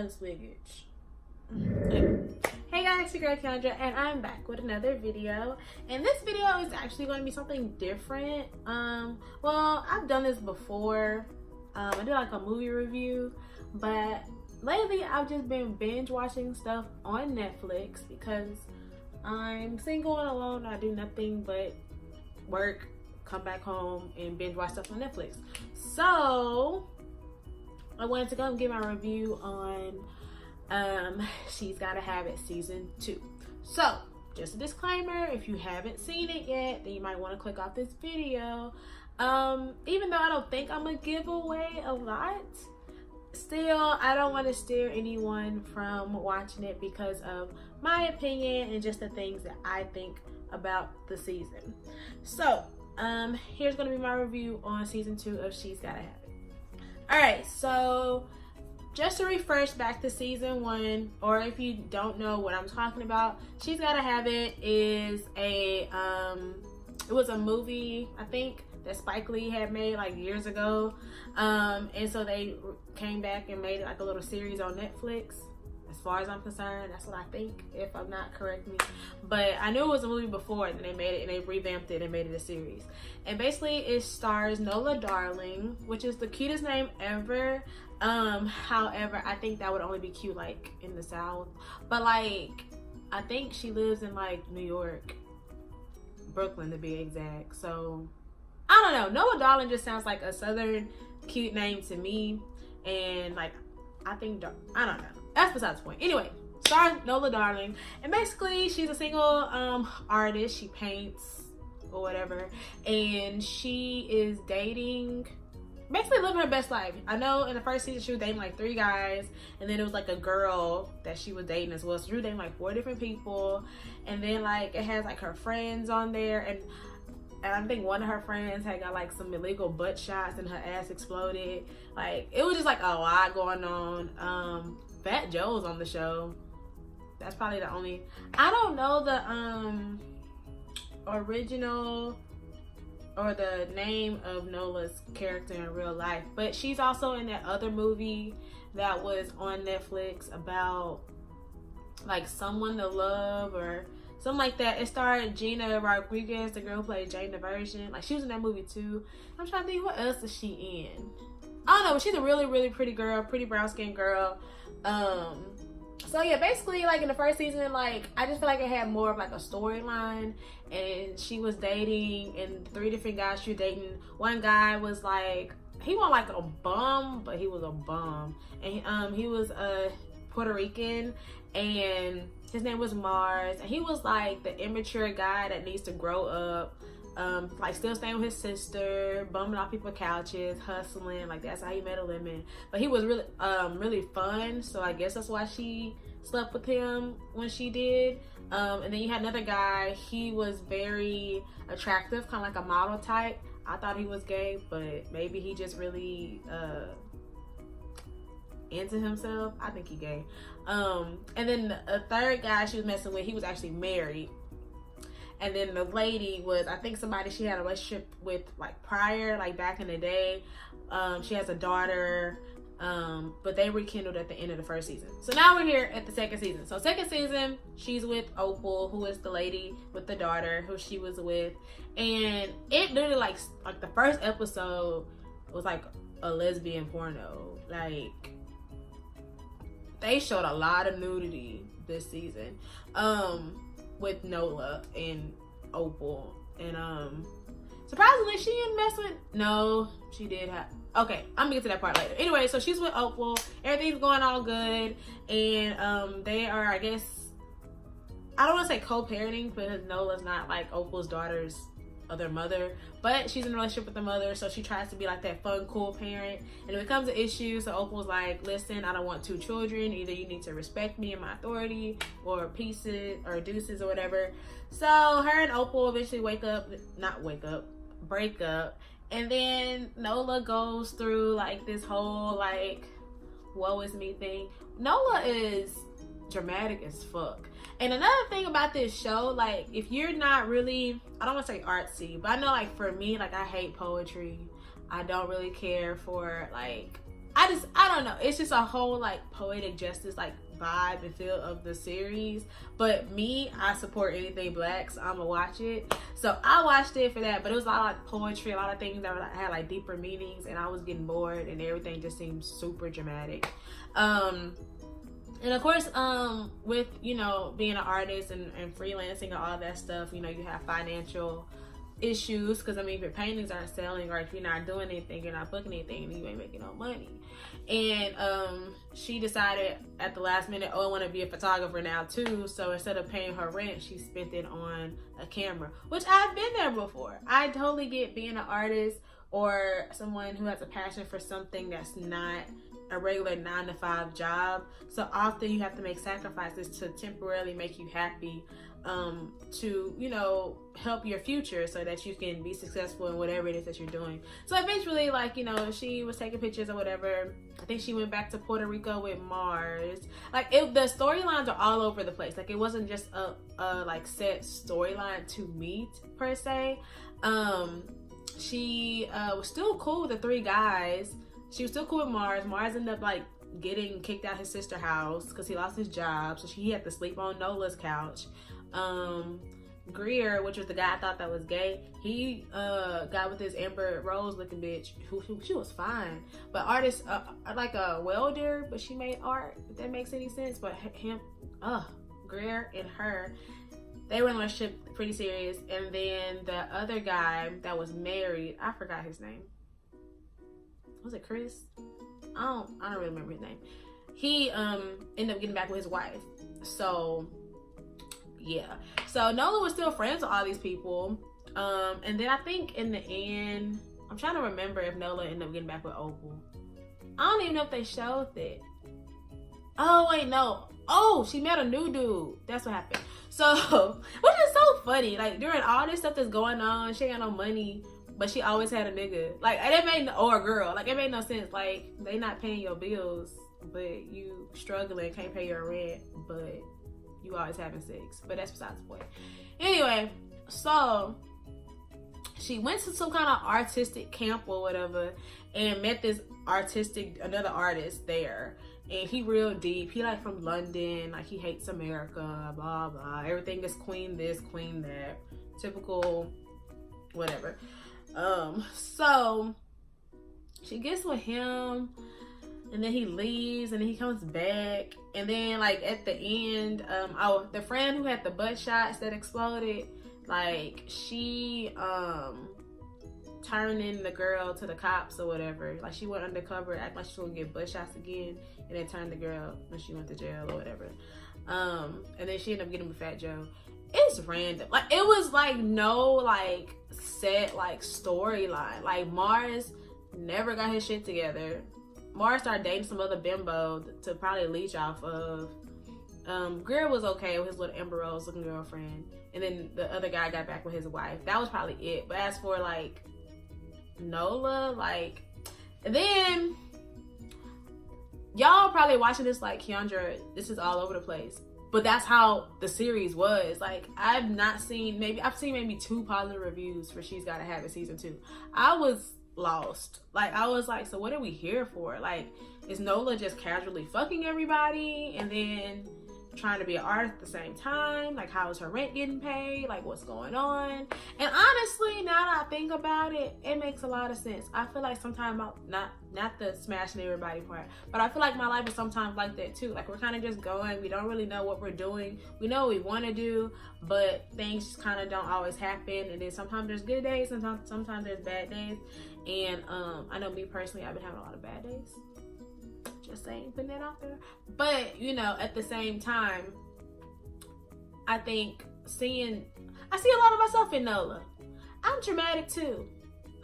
unswiggage. Hey guys, it's your girl Kendra, and I'm back with another video. And this video is actually going to be something different. Well, I've done this before. I did like a movie review, but lately I've just been binge watching stuff on Netflix because I'm single and alone. I do nothing but work, come back home, and binge watch stuff on Netflix. So I wanted to go and give my review on She's Gotta Have It season 2. So just a disclaimer, if you haven't seen it yet, then you might want to click off this video. Even though I don't think I'm gonna give away a lot, still I don't want to steer anyone from watching it because of my opinion and just the things that I think about the season. So here's gonna be my review on season 2 of She's Gotta Have It. Alright, so just to refresh back to season 1, or if you don't know what I'm talking about, She's Gotta Have It is a it was a movie, I think, that Spike Lee had made like years ago, and so they came back and made it like a little series on Netflix. As far as I'm concerned, that's what I think, if I'm not, correct me. But I knew it was a movie before, and then they made it and they revamped it and made it a series. And basically it stars Nola Darling, which is the cutest name ever. However, I think that would only be cute like in the South, but like I think she lives in like New York, Brooklyn to be exact. So I don't know, Nola Darling just sounds like a Southern cute name to me, and like I think, I don't know, that's besides the point. Anyway, stars Nola Darling, and basically she's a single artist. She paints or whatever, and she is dating, basically living her best life. I know in the first season she was dating like 3 guys, and then it was like a girl that she was dating as well. So she was dating like 4 different people, and then like it has like her friends on there, and I think one of her friends had got like some illegal butt shots and her ass exploded. Like it was just like a lot going on. Fat Joe's on the show. That's probably the only, I don't know the original or the name of Nola's character in real life, but she's also in that other movie that was on Netflix about like Someone to Love or something like that. It starred Gina Rodriguez, the girl who played Jane the Virgin. Like she was in that movie too. I'm trying to think, what else is she in? I don't know, but she's a really, really pretty girl, pretty brown skinned girl. So yeah, basically like in the first season, like I just feel like it had more of like a storyline, and she was dating, and 3 different guys she was dating. One guy was like, he wasn't like a bum, but he was a bum, and he was a Puerto Rican, and his name was Mars, and he was like the immature guy that needs to grow up, like still staying with his sister, bumming off people's couches, hustling. Like that's how he met a lemon. But he was really really fun, so I guess that's why she slept with him when she did. And then you had another guy. He was very attractive, kind of like a model type. I thought he was gay, but maybe he just really into himself. I think he gay. And then the 3rd guy she was messing with, he was actually married. And then the lady was, I think, somebody she had a relationship with like prior, like back in the day. She has a daughter, but they rekindled at the end of the first season. So now we're here at the 2nd season. So 2nd season, she's with Opal, who is the lady with the daughter who she was with. And it literally like the first episode was like a lesbian porno. Like they showed a lot of nudity this season. With Nola and Opal, and surprisingly she didn't mess with, no, she did have, okay, I'm gonna get to that part later. Anyway, so she's with Opal, everything's going all good, and they are, I guess, I don't want to say co-parenting because Nola's not like Opal's daughter's other mother, but she's in a relationship with the mother, so she tries to be like that fun, cool parent. And if it comes to issues, so Opal's like, listen, I don't want 2 children. Either you need to respect me and my authority, or pieces or deuces or whatever. So her and Opal eventually break up. And then Nola goes through like this whole like woe is me thing. Nola is dramatic as fuck. And another thing about this show, like if you're not really, I don't want to say artsy, but I know like for me, like I hate poetry. I don't really care for like I don't know. It's just a whole like poetic justice like vibe and feel of the series. But me, I support anything black, so I'm gonna watch it. So I watched it for that, but it was a lot of like poetry, a lot of things that had like deeper meanings, and I was getting bored, and everything just seemed super dramatic. And of course, with, you know, being an artist and freelancing and all that stuff, you know, you have financial issues, because I mean, if your paintings aren't selling, or if you're not doing anything, you're not booking anything, and you ain't making no money. And she decided at the last minute, oh, I want to be a photographer now too. So instead of paying her rent, she spent it on a camera, which I've been there before. I totally get being an artist or someone who has a passion for something that's not a regular 9-to-5 job. So often you have to make sacrifices to temporarily make you happy, to, you know, help your future so that you can be successful in whatever it is that you're doing. So eventually, like, you know, she was taking pictures or whatever. I think she went back to Puerto Rico with Mars. Like, the storylines are all over the place. Like, it wasn't just a like set storyline to meet per se. She was still cool with the 3 guys. She was still cool with Mars. Mars ended up like getting kicked out his sister's house because he lost his job, so he had to sleep on Nola's couch. Greer, which was the guy I thought that was gay, he got with this Amber Rose looking bitch who she was fine, but artist like a welder, but she made art, if that makes any sense. But him, Greer and her, they were in a relationship, pretty serious. And then the other guy that was married, I forgot his name. Was it Chris? I don't really remember his name. He ended up getting back with his wife. So yeah. So Nola was still friends with all these people. And then I think in the end, I'm trying to remember if Nola ended up getting back with Opal. I don't even know if they showed that. Oh wait, no. Oh, she met a new dude. That's what happened. So, which is so funny. Like, during all this stuff that's going on, she ain't got no money, but she always had a nigga. Like, it made or a girl. Like, it made no sense. Like, they not paying your bills, but you struggling, can't pay your rent, but you always having sex. But that's besides the point. Anyway, so she went to some kind of artistic camp or whatever and met this another artist there. And he real deep. He like from London. Like, he hates America, blah, blah. Everything is queen this, queen that. Typical whatever. So she gets with him, and then he leaves, and then he comes back, and then like at the end, the friend who had the butt shots that exploded, like, she turned in the girl to the cops or whatever. Like, she went undercover, acting like she was gonna get butt shots again, and then turned the girl when she went to jail or whatever. And then she ended up getting with Fat Joe. It's random. Like, it was like no like set like storyline. Like, Mars never got his shit together. Mars started dating some other bimbo to probably leech off of. Greer was okay with his little Amber Rose looking girlfriend, and then the other guy got back with his wife. That was probably it. But as for like Nola, like, and then y'all probably watching this like, Keandra, this is all over the place. But that's how the series was. Like, I've seen maybe 2 positive reviews for She's Gotta Have It season 2. I was lost. Like, I was like, so what are we here for? Like, is Nola just casually fucking everybody and then trying to be an artist at the same time? Like, how is her rent getting paid? Like, what's going on? And honestly, now that I think about it, it makes a lot of sense. I feel like sometimes, not the smashing everybody part, but I feel like my life is sometimes like that too. Like, we're kind of just going, we don't really know what we're doing. We know what we want to do, but things just kind of don't always happen. And then sometimes there's good days, and sometimes there's bad days. And I know me personally, I've been having a lot of bad days. Just saying, putting that out there. But, you know, at the same time, I think I see a lot of myself in Nola. I'm dramatic too.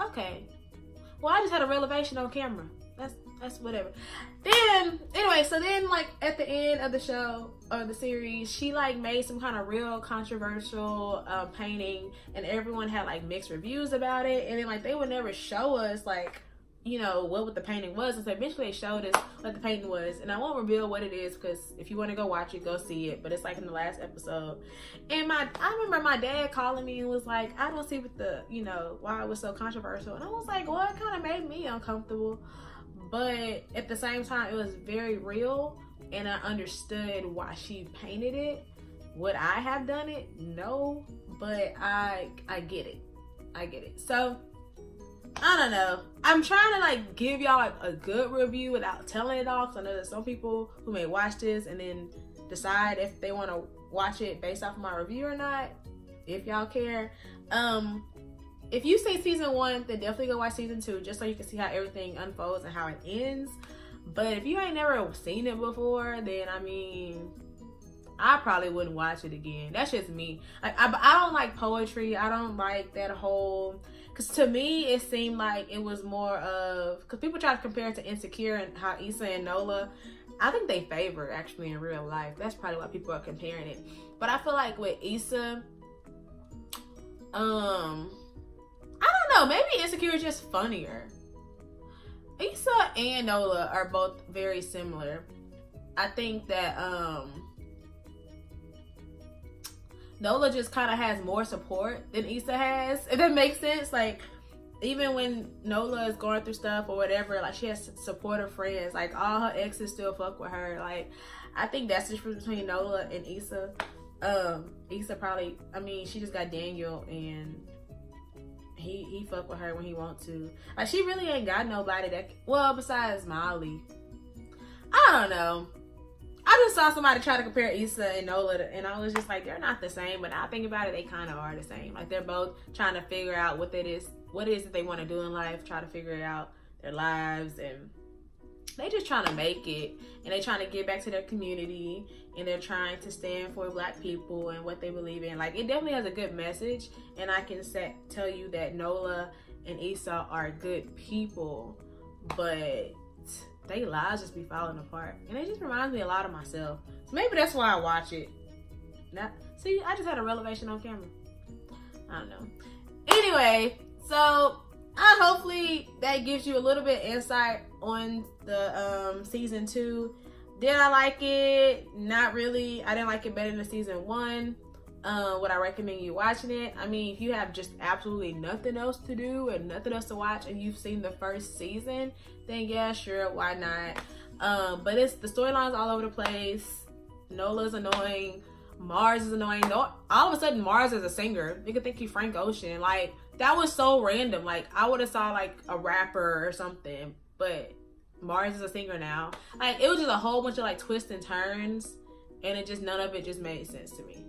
Okay. Well, I just had a revelation on camera. That's whatever. Then, anyway, so then like at the end of the show or the series, she like made some kind of real controversial painting, and everyone had like mixed reviews about it. And then like they would never show us like you know, what the painting was. And so eventually they showed us what the painting was. And I won't reveal what it is, because if you want to go watch it, go see it. But it's like in the last episode. And I remember my dad calling me and was like, I don't see what the, you know, why it was so controversial. And I was like, well, it kind of made me uncomfortable. But at the same time, it was very real. And I understood why she painted it. Would I have done it? No. But I get it. I get it. So I don't know. I'm trying to like give y'all like a good review without telling it all, because I know there's some people who may watch this and then decide if they want to watch it based off of my review or not, if y'all care. If you say season 1, then definitely go watch season 2, just so you can see how everything unfolds and how it ends. But if you ain't never seen it before, then I mean, I probably wouldn't watch it again. That's just me. Like I don't like poetry. I don't like that whole, because to me it seemed like it was more of, because people try to compare it to Insecure and how Issa and Nola, I think they favor actually in real life. That's probably why people are comparing it. But I feel like with Issa, I don't know, maybe Insecure is just funnier. Issa and Nola are both very similar. I think that Nola just kind of has more support than Issa has, if that makes sense. Like, even when Nola is going through stuff or whatever, like, she has supportive friends. Like, all her exes still fuck with her. Like, I think that's the difference between Nola and Issa. Issa probably, I mean, she just got Daniel, and he fuck with her when he want to. Like, she really ain't got nobody that, well, besides Molly. I don't know. I just saw somebody try to compare Issa and Nola, and I was just like, they're not the same. But now I think about it, they kind of are the same. Like, they're both trying to figure out what it is that they want to do in life, try to figure out their lives, and they just trying to make it, and they trying to get back to their community, and they're trying to stand for Black people and what they believe in. Like, it definitely has a good message, and I can tell you that Nola and Issa are good people, but they lives just be falling apart, and it just reminds me a lot of myself. So maybe that's why I watch it. See, I just had a revelation on camera. I don't know. Anyway, so hopefully that gives you a little bit of insight on the season 2. Did I like it? Not really. I didn't like it better than season 1. Would I recommend you watching it? I mean, if you have just absolutely nothing else to do and nothing else to watch, and you've seen the first season, then yeah, sure, why not? But it's the storyline's all over the place. Nola's annoying. Mars is annoying. No, all of a sudden Mars is a singer. You could think he's Frank Ocean. Like, that was so random. Like, I would have saw like a rapper or something, but Mars is a singer now. Like, it was just a whole bunch of like twists and turns, and it just, none of it just made sense to me.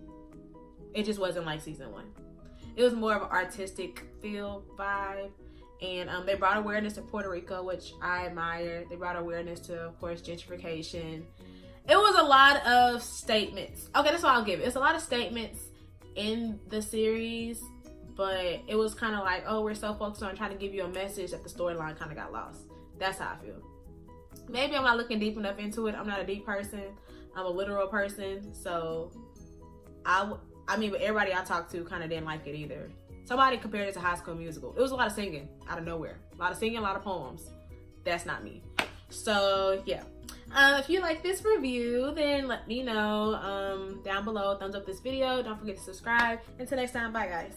It just wasn't like season 1. It was more of an artistic feel vibe. And they brought awareness to Puerto Rico, which I admire. They brought awareness to, of course, gentrification. It was a lot of statements. Okay, that's what I'll give it. It's a lot of statements in the series, but it was kind of like, oh, we're so focused on trying to give you a message that the storyline kind of got lost. That's how I feel. Maybe I'm not looking deep enough into it. I'm not a deep person. I'm a literal person. So I mean, but everybody I talked to kind of didn't like it either. Somebody compared it to High School Musical. It was a lot of singing out of nowhere. A lot of singing, a lot of poems. That's not me. So, yeah. If you like this review, then let me know down below. Thumbs up this video. Don't forget to subscribe. Until next time, bye, guys.